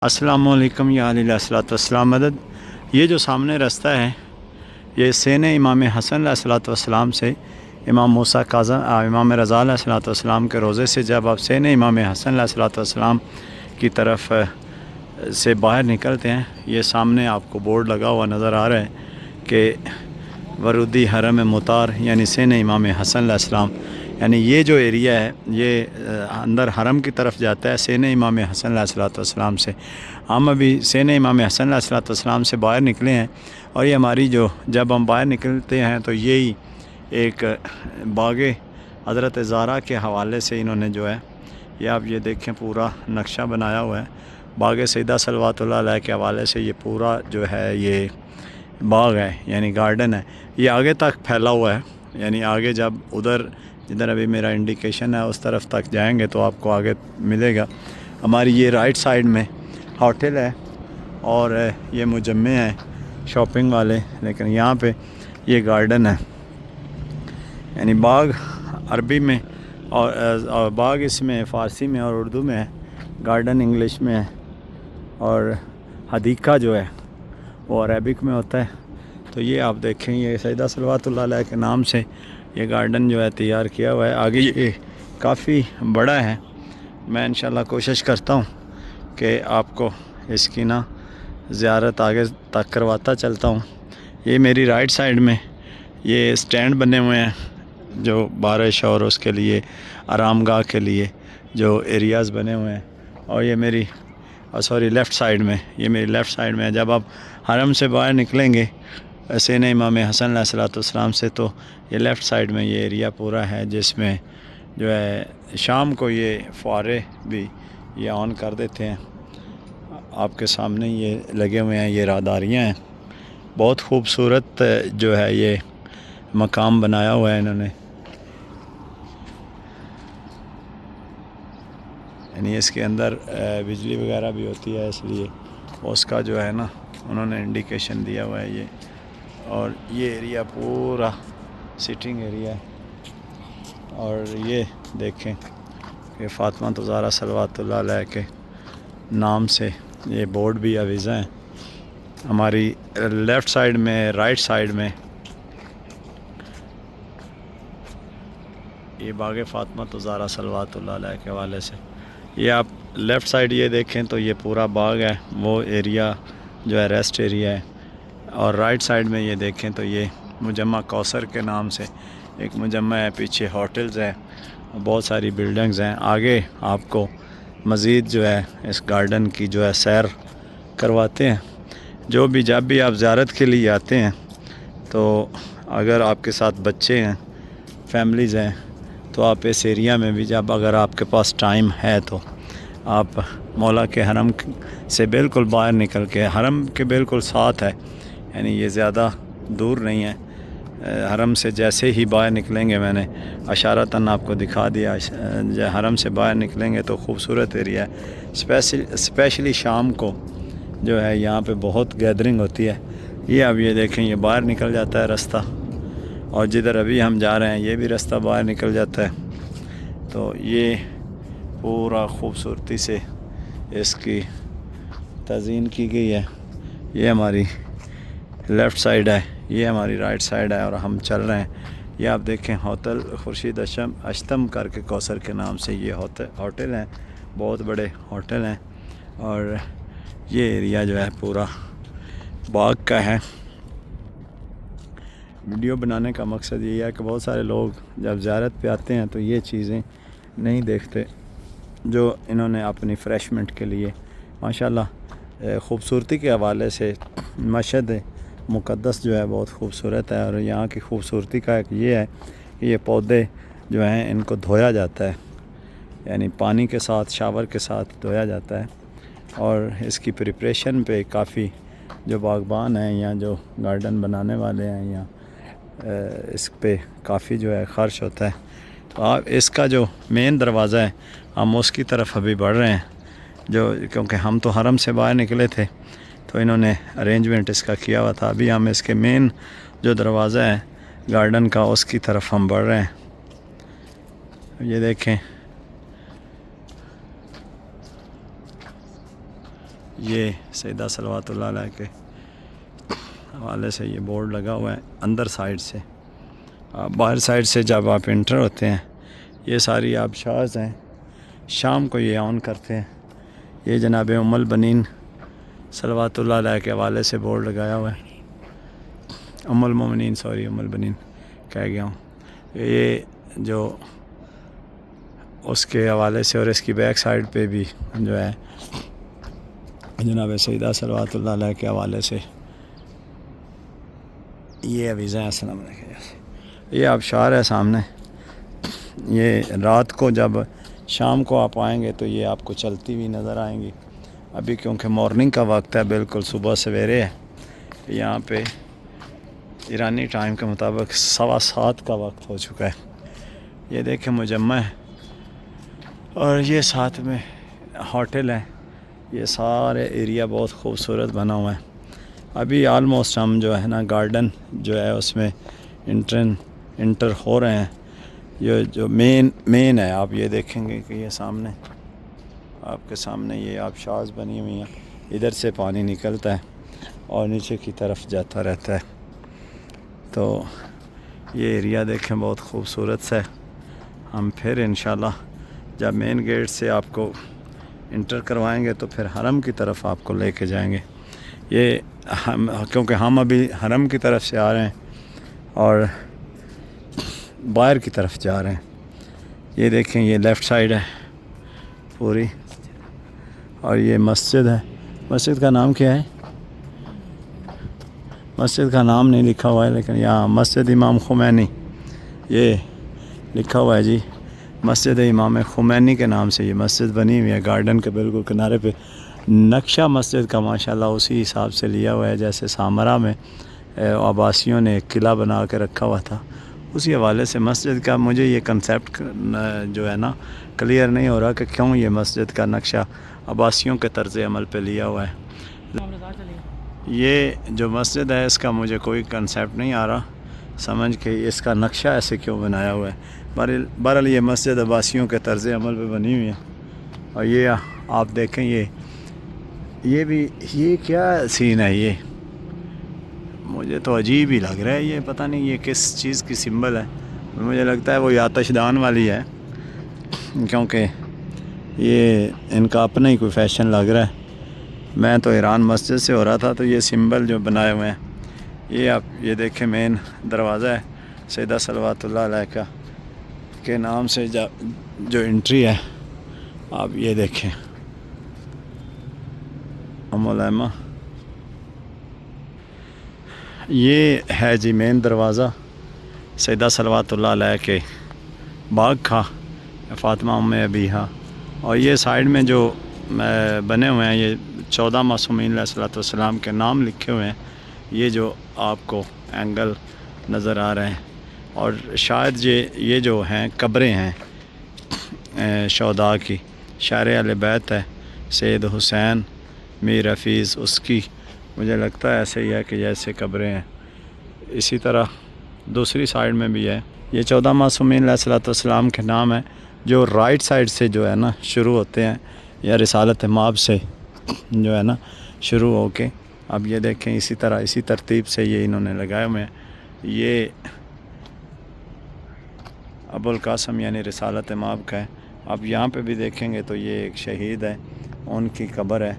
السلام علیکم یا علیہ الصلوۃ والسلام مدد۔ یہ جو سامنے رستہ ہے یہ سین امام حسن علیہ الصلوۃ والسلام سے امام موسیٰ کاظم امام رضا علیہ الصلوۃ والسلام کے روضے سے جب آپ سین امام حسن علیہ الصلوۃ والسلام کی طرف سے باہر نکلتے ہیں، یہ سامنے آپ کو بورڈ لگا ہوا نظر آ رہا ہے کہ ورودی حرم مطار یعنی سین امام حسن علیہ السلام، یعنی یہ جو ایریا ہے یہ اندر حرم کی طرف جاتا ہے سین امام حسن علیہ الصلوۃ والسلام سے۔ ہم ابھی سین امام حسن علیہ الصلوۃ والسلام سے باہر نکلے ہیں، اور یہ ہماری جب ہم باہر نکلتے ہیں تو یہی ایک باغ حضرت زہرا کے حوالے سے انہوں نے جو ہے یہ آپ یہ دیکھیں پورا نقشہ بنایا ہوا ہے باغ سیدہ صلوات اللہ علیہ کے حوالے سے۔ یہ پورا جو ہے یہ باغ ہے یعنی گارڈن ہے، یہ آگے تک پھیلا ہوا ہے، یعنی آگے جب جدھر ابھی میرا انڈیکیشن ہے اس طرف تک جائیں گے تو آپ کو آگے ملے گا۔ ہماری یہ رائٹ سائڈ میں ہوٹل ہے اور یہ مجمع ہے شاپنگ والے، لیکن یہاں پہ یہ گارڈن ہے، یعنی باغ عربی میں اور باغ اس میں فارسی میں اور اردو میں ہے، گارڈن انگلش میں ہے، اور حدیقہ جو ہے وہ عربک میں ہوتا ہے۔ تو یہ آپ دیکھیں یہ سیدہ صلوات اللہ علیہ کے نام سے یہ گارڈن جو ہے تیار کیا ہوا ہے، آگے یہ کافی بڑا ہے۔ میں انشاءاللہ کوشش کرتا ہوں کہ آپ کو اس کی زیارت آگے تک کرواتا چلتا ہوں۔ یہ میری رائٹ سائڈ میں یہ سٹینڈ بنے ہوئے ہیں جو بارش اور اس کے لیے آرام گاہ کے لیے جو ایریاز بنے ہوئے ہیں، اور یہ میری لیفٹ سائڈ میں لیفٹ سائڈ میں جب آپ حرم سے باہر نکلیں گے سین امام حسن علیہ الصلوۃ والسلام سے تو یہ لیفٹ سائڈ میں یہ ایریا پورا ہے، جس میں جو ہے شام کو یہ فوارے بھی یہ آن کر دیتے ہیں۔ آپ کے سامنے یہ لگے ہوئے ہیں، یہ راہداریاں ہیں، بہت خوبصورت جو ہے یہ مقام بنایا ہوا ہے انہوں نے، یعنی اس کے اندر بجلی وغیرہ بھی ہوتی ہے، اس لیے اس کا جو ہے انہوں نے انڈیکیشن دیا ہوا ہے یہ۔ اور یہ ایریا پورا سٹنگ ایریا ہے، اور یہ دیکھیں کہ فاطمہ زہرا صلوات اللہ علیہ کے نام سے یہ بورڈ بھی آویزاں ہیں۔ ہماری لیفٹ سائڈ میں رائٹ سائڈ میں یہ باغ فاطمہ زہرا صلوات اللہ علیہ کے حوالے سے، یہ آپ لیفٹ سائڈ یہ دیکھیں تو یہ پورا باغ ہے، وہ ایریا جو ہے ریسٹ ایریا ہے، اور رائٹ سائڈ میں یہ دیکھیں تو یہ مجمع کوثر کے نام سے ایک مجمع ہے، پیچھے ہوٹلز ہیں، بہت ساری بلڈنگز ہیں۔ آگے آپ کو مزید جو ہے اس گارڈن کی جو ہے سیر کرواتے ہیں۔ جب بھی آپ زیارت کے لیے آتے ہیں تو اگر آپ کے ساتھ بچے ہیں، فیملیز ہیں، تو آپ اس ایریا میں بھی اگر آپ کے پاس ٹائم ہے تو آپ مولا کے حرم سے بالکل باہر نکل کے حرم کے بالکل ساتھ ہے، یعنی یہ زیادہ دور نہیں ہے۔ حرم سے جیسے ہی باہر نکلیں گے، میں نے اشارتاً آپ کو دکھا دیا، حرم سے باہر نکلیں گے تو خوبصورت ایریا ہے، اسپیشلی شام کو جو ہے یہاں پہ بہت گیدرنگ ہوتی ہے۔ یہ اب یہ دیکھیں یہ باہر نکل جاتا ہے رستہ، اور جدھر ابھی ہم جا رہے ہیں یہ بھی رستہ باہر نکل جاتا ہے۔ تو یہ پورا خوبصورتی سے اس کی تزئین کی گئی ہے۔ یہ ہماری لیفٹ سائڈ ہے، یہ ہماری رائٹ سائڈ ہے، اور ہم چل رہے ہیں۔ یہ آپ دیکھیں ہوٹل خورشید اشتم کر کے کوثر کے نام سے یہ ہوٹل ہیں، بہت بڑے ہوٹل ہیں، اور یہ ایریا جو ہے پورا باغ کا ہے۔ ویڈیو بنانے کا مقصد یہ ہے کہ بہت سارے لوگ جب زیارت پہ آتے ہیں تو یہ چیزیں نہیں دیکھتے جو انہوں نے اپنی فریشمنٹ کے لیے ماشاءاللہ خوبصورتی کے حوالے سے مشہد مقدس جو ہے بہت خوبصورت ہے، اور یہاں کی خوبصورتی کا ایک یہ ہے کہ یہ پودے جو ہیں ان کو دھویا جاتا ہے، یعنی پانی کے ساتھ شاور کے ساتھ دھویا جاتا ہے، اور اس کی پریپریشن پہ کافی جو باغبان ہیں یا جو گارڈن بنانے والے ہیں یا اس پہ کافی جو ہے خرچ ہوتا ہے۔ تو آپ اس کا جو مین دروازہ ہے ہم اس کی طرف ابھی بڑھ رہے ہیں، کیونکہ ہم تو حرم سے باہر نکلے تھے تو انہوں نے ارینجمنٹ اس کا کیا ہوا تھا۔ ابھی ہم اس کے مین جو دروازہ ہے گارڈن کا اس کی طرف ہم بڑھ رہے ہیں۔ یہ دیکھیں یہ سیدہ صلوات اللہ علیہ کے حوالے سے یہ بورڈ لگا ہوا ہے اندر سائڈ سے. باہر سائڈ سے جب آپ انٹر ہوتے ہیں یہ ساری آبشارز ہیں. شام کو یہ آن کرتے ہیں. یہ جناب ام البنین صلوات اللہ علیہ کے حوالے سے بورڈ لگایا ہوا ہے. ام المومنین ام البنین کہہ گیا ہوں. یہ جو اس کے حوالے سے اور اس کی بیک سائڈ پہ بھی جو ہے جناب سیدہ صلوات اللہ علیہ کے حوالے سے یہ عویزیں. السلام علیکم. یہ آبشار ہے سامنے. یہ رات کو جب شام کو آپ آئیں گے تو یہ آپ کو چلتی ہوئی نظر آئیں گی. ابھی کیونکہ مارننگ کا وقت ہے, بالکل صبح سویرے ہے. یہاں پہ ایرانی ٹائم کے مطابق 7:15 کا وقت ہو چکا ہے. یہ دیکھیں مجمع ہے اور یہ ساتھ میں ہوٹل ہے. یہ سارے ایریا بہت خوبصورت بنا ہوا ہے. ابھی آلموسٹ ہم جو ہے نا گارڈن جو ہے اس میں انٹر ہو رہے ہیں. یہ جو مین ہے آپ یہ دیکھیں گے کہ یہ سامنے آپ کے سامنے یہ آبشارز بنی ہوئی ہیں. ادھر سے پانی نکلتا ہے اور نیچے کی طرف جاتا رہتا ہے. تو یہ ایریا دیکھیں بہت خوبصورت سے. ہم پھر انشاءاللہ جب مین گیٹ سے آپ کو انٹر کروائیں گے تو پھر حرم کی طرف آپ کو لے کے جائیں گے. یہ کیونکہ ہم ابھی حرم کی طرف سے آ رہے ہیں اور باہر کی طرف جا رہے ہیں. یہ دیکھیں یہ لیفٹ سائڈ ہے پوری اور یہ مسجد ہے. مسجد کا نام کیا ہے؟ مسجد کا نام نہیں لکھا ہوا ہے لیکن یہاں مسجد امام خمینی یہ لکھا ہوا ہے جی. مسجد امام خمینی کے نام سے یہ مسجد بنی ہوئی ہے گارڈن کے بالکل کنارے پہ. نقشہ مسجد کا ماشاءاللہ اسی حساب سے لیا ہوا ہے جیسے سامرا میں عباسیوں نے ایک قلعہ بنا کے رکھا ہوا تھا. اسی حوالے سے مسجد کا مجھے یہ کنسیپٹ جو ہے نا کلیئر نہیں ہو رہا کہ کیوں یہ مسجد کا نقشہ عباسیوں کے طرز عمل پہ لیا ہوا ہے. یہ جو مسجد ہے اس کا مجھے کوئی کنسیپٹ نہیں آ رہا سمجھ کے اس کا نقشہ ایسے کیوں بنایا ہوا ہے. بہرحال یہ مسجد عباسیوں کے طرز عمل پہ بنی ہوئی ہے. اور یہ آپ دیکھیں یہ بھی یہ کیا سین ہے. یہ مجھے تو عجیب ہی لگ رہا ہے. یہ پتہ نہیں یہ کس چیز کی سمبل ہے. مجھے لگتا ہے وہ آتش دان والی ہے کیونکہ یہ ان کا اپنا ہی کوئی فیشن لگ رہا ہے. میں تو ایران مسجد سے ہو رہا تھا تو یہ سمبل جو بنائے ہوئے ہیں یہ آپ یہ دیکھیں مین دروازہ ہے سیدہ صلوات اللہ علیہ کا کے نام سے جو انٹری ہے آپ یہ دیکھیں. ام الائمہ یہ ہے جی مین دروازہ سیدہ صلوات اللہ علیہ کے باغ کا فاطمہ ام ابیہا. اور یہ سائیڈ میں جو بنے ہوئے ہیں یہ 14 معصومین علیہ الصلوۃ والسلام کے نام لکھے ہوئے ہیں. یہ جو آپ کو اینگل نظر آ رہے ہیں اور شاید یہ جو ہیں قبریں ہیں شہداء کی. شاعر اہل بیت ہے سید حسین میر حفیظ اس کی مجھے لگتا ہے ایسے ہی ہے کہ جیسے قبریں ہیں. اسی طرح دوسری سائیڈ میں بھی ہے. یہ 14 معصومین علیہ الصلوۃ والسلام کے نام ہیں جو رائٹ سائیڈ سے جو ہے نا شروع ہوتے ہیں یا رسالت مآب سے جو ہے نا شروع ہو کے اب یہ دیکھیں اسی طرح اسی ترتیب سے یہ انہوں نے لگائے ہوئے ہیں. یہ ابو القاسم یعنی رسالت مآب کا ہے. اب یہاں پہ بھی دیکھیں گے تو یہ ایک شہید ہے ان کی قبر ہے.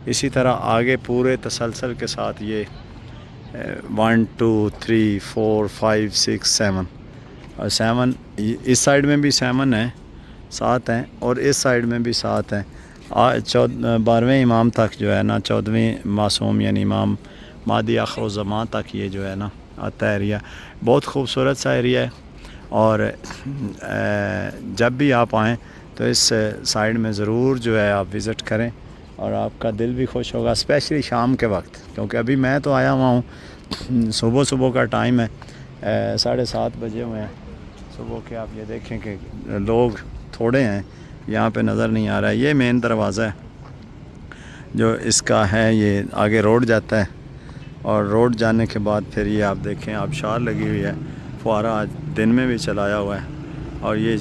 اسی طرح آگے پورے تسلسل کے ساتھ یہ 1 2 3 4 5 6 7 اور 7 اس سائیڈ میں بھی 7 ہیں 7 ہیں اور اس سائیڈ میں بھی 7 ہیں. 12ویں امام تک جو ہے نا 14ویں معصوم یعنی امام مہدی آخر الزمان تک یہ جو ہے نا آتا ہے ایریا. بہت خوبصورت سا ایریا ہے اور جب بھی آپ آئیں تو اس سائیڈ میں ضرور جو ہے آپ وزٹ کریں اور آپ کا دل بھی خوش ہوگا اسپیشلی شام کے وقت کیونکہ ابھی میں تو آیا ہوا ہوں صبح کا ٹائم ہے 7:30 بجے ہوئے ہیں صبح کے. آپ یہ دیکھیں کہ لوگ تھوڑے ہیں یہاں پہ نظر نہیں آ رہا ہے. یہ مین دروازہ ہے جو اس کا ہے. یہ آگے روڈ جاتا ہے اور روڈ جانے کے بعد پھر یہ آپ دیکھیں آبشار لگی ہوئی ہے. فوارہ آج دن میں بھی چلایا ہوا ہے اور یہ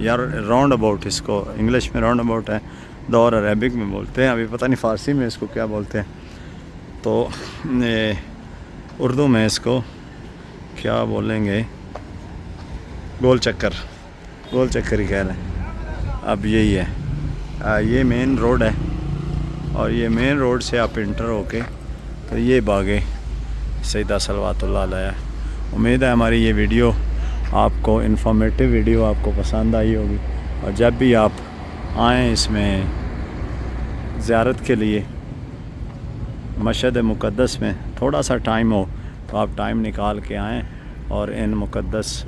یار راؤنڈ اباؤٹ اس کو انگلش میں راؤنڈ اباؤٹ ہے دور عربک میں بولتے ہیں، ابھی پتہ نہیں فارسی میں اس کو کیا بولتے ہیں، تو اردو میں اس کو کیا بولیں گے، گول چکر ہی کہہ رہے ہیں۔ اب یہی ہے، یہ مین روڈ ہے، اور یہ مین روڈ سے آپ انٹر ہو کے تو یہ باغ سیدہ صلوات اللہ علیہ۔ امید ہے ہماری یہ ویڈیو آپ کو انفارمیٹیو ویڈیو آپ کو پسند آئی ہوگی، اور جب بھی آپ آئیں اس میں زیارت کے لیے مشہد مقدس میں تھوڑا سا ٹائم ہو تو آپ ٹائم نکال کے آئیں، اور ان مقدس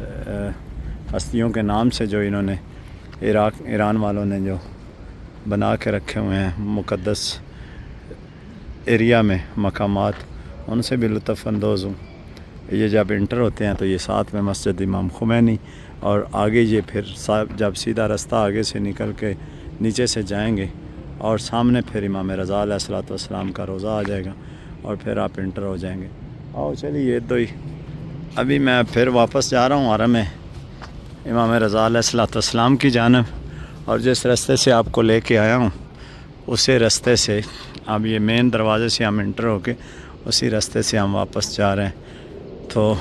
ہستیوں کے نام سے جو انہوں نے ایران والوں نے جو بنا کے رکھے ہوئے ہیں مقدس ایریا میں مقامات، ان سے بھی لطف اندوز ہوں۔ یہ جب انٹر ہوتے ہیں تو یہ ساتھ میں مسجد امام خمینی، اور آگے یہ پھر جب سیدھا رستہ آگے سے نکل کے نیچے سے جائیں گے اور سامنے پھر امام رضا علیہ الصلوۃ والسلام کا روضہ آ جائے گا، اور پھر آپ انٹر ہو جائیں گے۔ آؤ چلیے تو ہی ابھی میں پھر واپس جا رہا ہوں حرم میں امام رضا علیہ الصلوۃ والسلام کی جانب، اور جس راستے سے آپ کو لے کے آیا ہوں اسی راستے سے اب یہ مین دروازے سے ہم انٹر ہو کے اسی راستے سے ہم واپس جا رہے ہیں۔ تو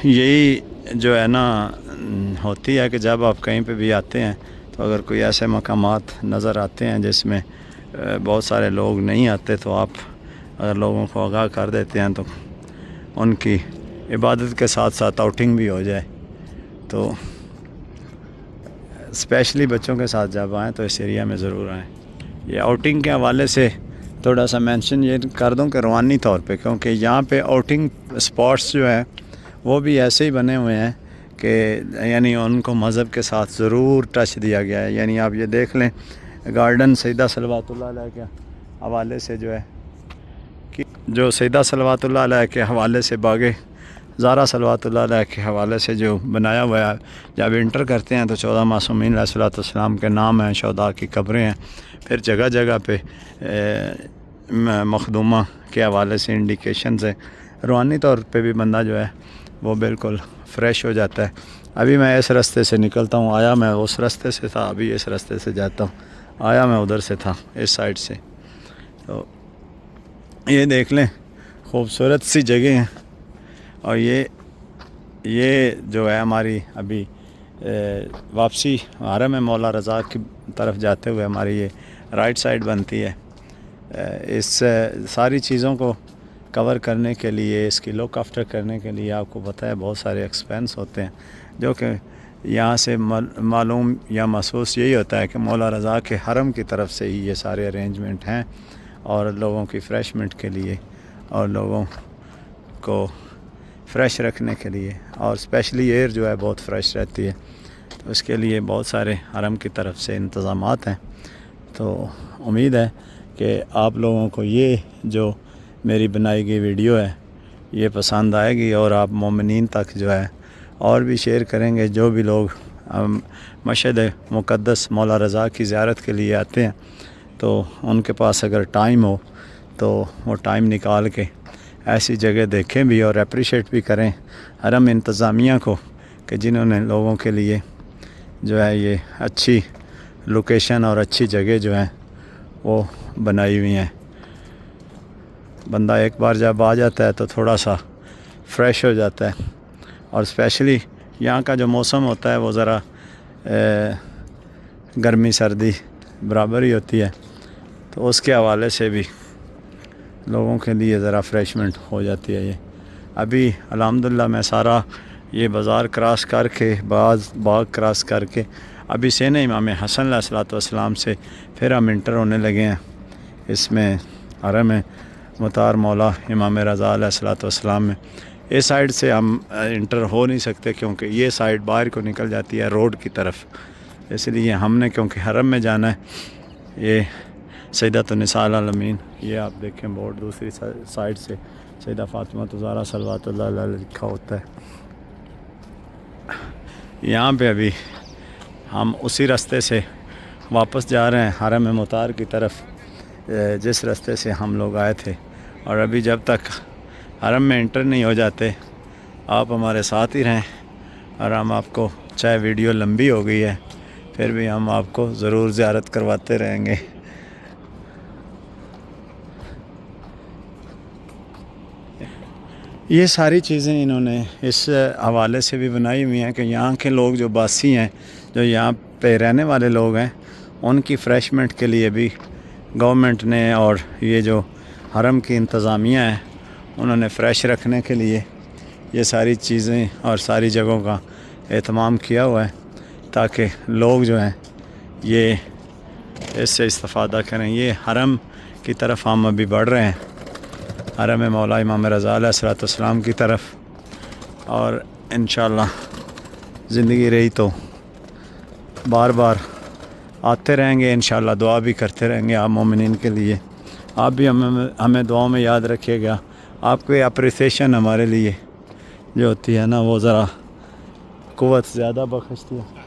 یہی جو ہے نا ہوتی ہے کہ جب آپ کہیں پہ بھی آتے ہیں تو اگر کوئی ایسے مقامات نظر آتے ہیں جس میں بہت سارے لوگ نہیں آتے، تو آپ اگر لوگوں کو آگاہ کر دیتے ہیں تو ان کی عبادت کے ساتھ ساتھ آؤٹنگ بھی ہو جائے۔ تو اسپیشلی بچوں کے ساتھ جب آئیں تو اس ایریا میں ضرور آئیں۔ یہ آؤٹنگ کے حوالے سے تھوڑا سا مینشن یہ کر دوں کہ روحانی طور پہ، کیونکہ یہاں پہ آؤٹنگ اسپاٹس جو ہیں وہ بھی ایسے ہی بنے ہوئے ہیں کہ یعنی ان کو مذہب کے ساتھ ضرور ٹچ دیا گیا ہے۔ یعنی آپ یہ دیکھ لیں گارڈن سیدہ صلوات اللہ علیہ کے حوالے سے جو ہے، جو سیدہ صلوات اللہ علیہ کے حوالے سے باغ زہرا صلوات اللہ علیہ کے حوالے سے جو بنایا ہوا ہے، جب انٹر کرتے ہیں تو 14 معصومین علیہ الصلوۃ والسلام کے نام ہیں، شہداء کی قبریں ہیں، پھر جگہ جگہ پہ مخدومہ کے حوالے سے انڈیکیشنز ہیں۔ روحانی طور پہ بھی بندہ جو ہے وہ بالکل فریش ہو جاتا ہے۔ ابھی میں اس راستے سے نکلتا ہوں، آیا میں اس راستے سے تھا، ابھی اس راستے سے جاتا ہوں، آیا میں ادھر سے تھا اس سائڈ سے۔ تو یہ دیکھ لیں خوبصورت سی جگہ ہیں، اور یہ جو ہے ہماری ابھی واپسی حرم مولا رضا کی طرف جاتے ہوئے ہماری یہ رائٹ سائڈ بنتی ہے۔ اس ساری چیزوں کو کور کرنے کے لیے، اس کی لک آفٹر کرنے کے لیے آپ کو پتہ ہے بہت سارے ایکسپینس ہوتے ہیں، جو کہ یہاں سے معلوم یا محسوس یہی ہوتا ہے کہ مولا رضا کے حرم کی طرف سے ہی یہ سارے ارینجمنٹ ہیں، اور لوگوں کی فریشمنٹ کے لیے اور لوگوں کو فریش رکھنے کے لیے، اور اسپیشلی ایئر جو ہے بہت فریش رہتی ہے، تو اس کے لیے بہت سارے حرم کی طرف سے انتظامات ہیں۔ تو امید ہے کہ آپ لوگوں کو یہ جو میری بنائی گئی ویڈیو ہے یہ پسند آئے گی، اور آپ مومنین تک جو ہے اور بھی شیئر کریں گے۔ جو بھی لوگ مشہد مقدس مولا رضا کی زیارت کے لیے آتے ہیں تو ان کے پاس اگر ٹائم ہو تو وہ ٹائم نکال کے ایسی جگہ دیکھیں بھی اور اپریشیٹ بھی کریں حرم انتظامیہ کو، کہ جنہوں نے لوگوں کے لیے جو ہے یہ اچھی لوکیشن اور اچھی جگہ جو ہیں وہ بنائی ہوئی ہیں۔ بندہ ایک بار جب آ جاتا ہے تو تھوڑا سا فریش ہو جاتا ہے، اور اسپیشلی یہاں کا جو موسم ہوتا ہے وہ ذرا گرمی سردی برابر ہی ہوتی ہے، تو اس کے حوالے سے بھی لوگوں کے لیے ذرا فریشمنٹ ہو جاتی ہے۔ یہ ابھی الحمدللہ میں سارا یہ بازار کراس کر کے باغ کراس کر کے ابھی سین امام حسن علیہ الصلوۃ والسلام سے پھر ہم انٹر ہونے لگے ہیں اس میں حرم مطار مولا امام رضا علیہ الصلوۃ والسلام میں۔ اس سائڈ سے ہم انٹر ہو نہیں سکتے کیونکہ یہ سائڈ باہر کو نکل جاتی ہے روڈ کی طرف، اس لیے ہم نے کیونکہ حرم میں جانا ہے۔ یہ سیدۃ النساء العالمین، یہ آپ دیکھیں بورڈ دوسری سائڈ سے سیدہ فاطمہ الزہرا صلوات اللہ علیہ لکھا ہوتا ہے۔ یہاں پہ ابھی ہم اسی راستے سے واپس جا رہے ہیں حرم مطار کی طرف، جس راستے سے ہم لوگ آئے تھے، اور ابھی جب تک حرم میں انٹر نہیں ہو جاتے آپ ہمارے ساتھ ہی رہیں، اور ہم آپ کو چاہے ویڈیو لمبی ہو گئی ہے پھر بھی ہم آپ کو ضرور زیارت کرواتے رہیں گے. یہ ساری چیزیں انہوں نے اس حوالے سے بھی بنائی ہوئی ہیں کہ یہاں کے لوگ جو باسی ہیں، جو یہاں پہ رہنے والے لوگ ہیں، ان کی فریشمنٹ کے لیے بھی گورنمنٹ نے اور یہ جو حرم کی انتظامیہ ہے انہوں نے فریش رکھنے کے لیے یہ ساری چیزیں اور ساری جگہوں کا اہتمام کیا ہوا ہے تاکہ لوگ جو ہیں یہ اس سے استفادہ کریں. یہ حرم کی طرف ہم ابھی بڑھ رہے ہیں، حرم مولا امام رضا علیہ السلام کی طرف، اور انشاءاللہ زندگی رہی تو بار بار آتے رہیں گے. انشاءاللہ دعا بھی کرتے رہیں گے آپ مومنین کے لیے. آپ بھی ہمیں دعاؤں میں یاد رکھیے گا. آپ کو اپریسیشن ہمارے لیے جو ہوتی ہے نا وہ ذرا قوت زیادہ بخشتی ہے.